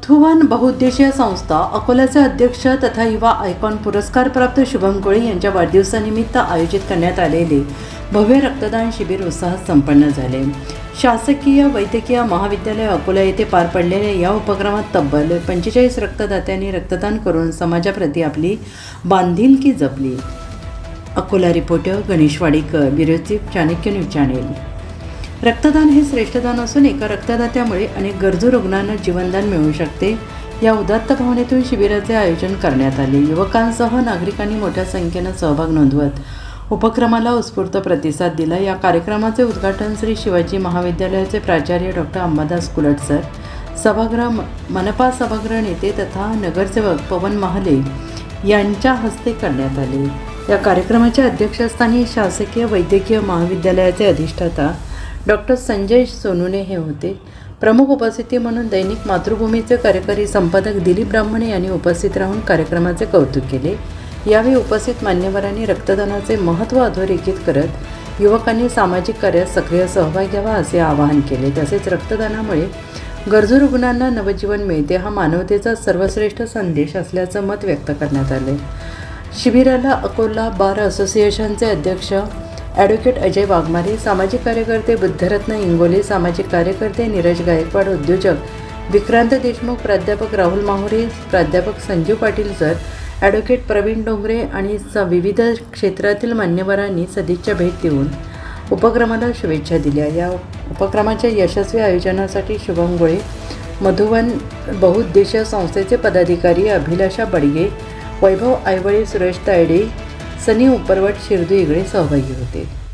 मधुवन बहुउद्देशीय संस्था अकोल्याचे अध्यक्ष तथा युवा आयकॉन पुरस्कारप्राप्त शुभम कोळी यांच्या वाढदिवसानिमित्त आयोजित करण्यात आलेले भव्य रक्तदान शिबिर उत्साहात संपन्न झाले। शासकीय वैद्यकीय महाविद्यालय अकोला येथे पार पडलेल्या या उपक्रमात तब्बल 45 रक्तदात्यांनी रक्तदान करून समाजाप्रती आपली बांधिलकी जपली। Akola reporter Ganesh Wadikar, bureau chief, Chanakya news channel. रक्तदान हे श्रेष्ठदान असून एका रक्तदात्यामुळे अनेक गरजू रुग्णांना जीवनदान मिळू शकते। या उदात्त भावनेतून शिबिराचे आयोजन करण्यात आले। युवकांसह नागरिकांनी मोठ्या संख्येने सहभाग नोंदवत उपक्रमाला उत्स्फूर्त प्रतिसाद दिला। या कार्यक्रमाचे उद्घाटन श्री शिवाजी महाविद्यालयाचे प्राचार्य डॉक्टर अंबादास कुलट सर, सभागृह मनपा सभागृह नेते तथा नगरसेवक पवन महाले यांच्या हस्ते करण्यात आले। या कार्यक्रमाच्या अध्यक्षस्थानी शासकीय वैद्यकीय महाविद्यालयाचे अधिष्ठाता डॉक्टर संजय सोनुने हे होते। प्रमुख उपस्थिती म्हणून दैनिक मातृभूमीचे कार्यकारी संपादक दिलीप ब्राह्मणे यांनी उपस्थित राहून कार्यक्रमाचे कौतुक केले। यावेळी उपस्थित मान्यवरांनी रक्तदानाचे महत्त्व अधोरेखित करत युवकांनी सामाजिक कार्यात सक्रिय सहभाग घ्यावा असे आवाहन केले। तसेच रक्तदानामुळे गरजू रुग्णांना नवजीवन मिळते हा मानवतेचा सर्वश्रेष्ठ संदेश असल्याचं मत व्यक्त करण्यात आले। शिबिराला अकोला बार असोसिएशनचे अध्यक्ष ॲडव्होकेट अजय वाघमारे, सामाजिक कार्यकर्ते बुद्धरत्न इंगोले, सामाजिक कार्यकर्ते नीरज गायकवाड, उद्योजक विक्रांत देशमुख, प्राध्यापक राहुल माहुरे, प्राध्यापक संजीव पाटील सर, ॲडव्होकेट प्रवीण डोंगरे आणि विविध क्षेत्रातील मान्यवरांनी सदिच्छा भेट देऊन उपक्रमाला शुभेच्छा दिल्या। या उपक्रमाच्या यशस्वी आयोजनासाठी शुभम गोळे, मधुवन बहुउद्देशीय संस्थेचे पदाधिकारी अभिलाषा बडगे, वैभव आयवळे, सुरेश तायडे, सनी उपरवट, शिरदू इगळे सहभागी होते।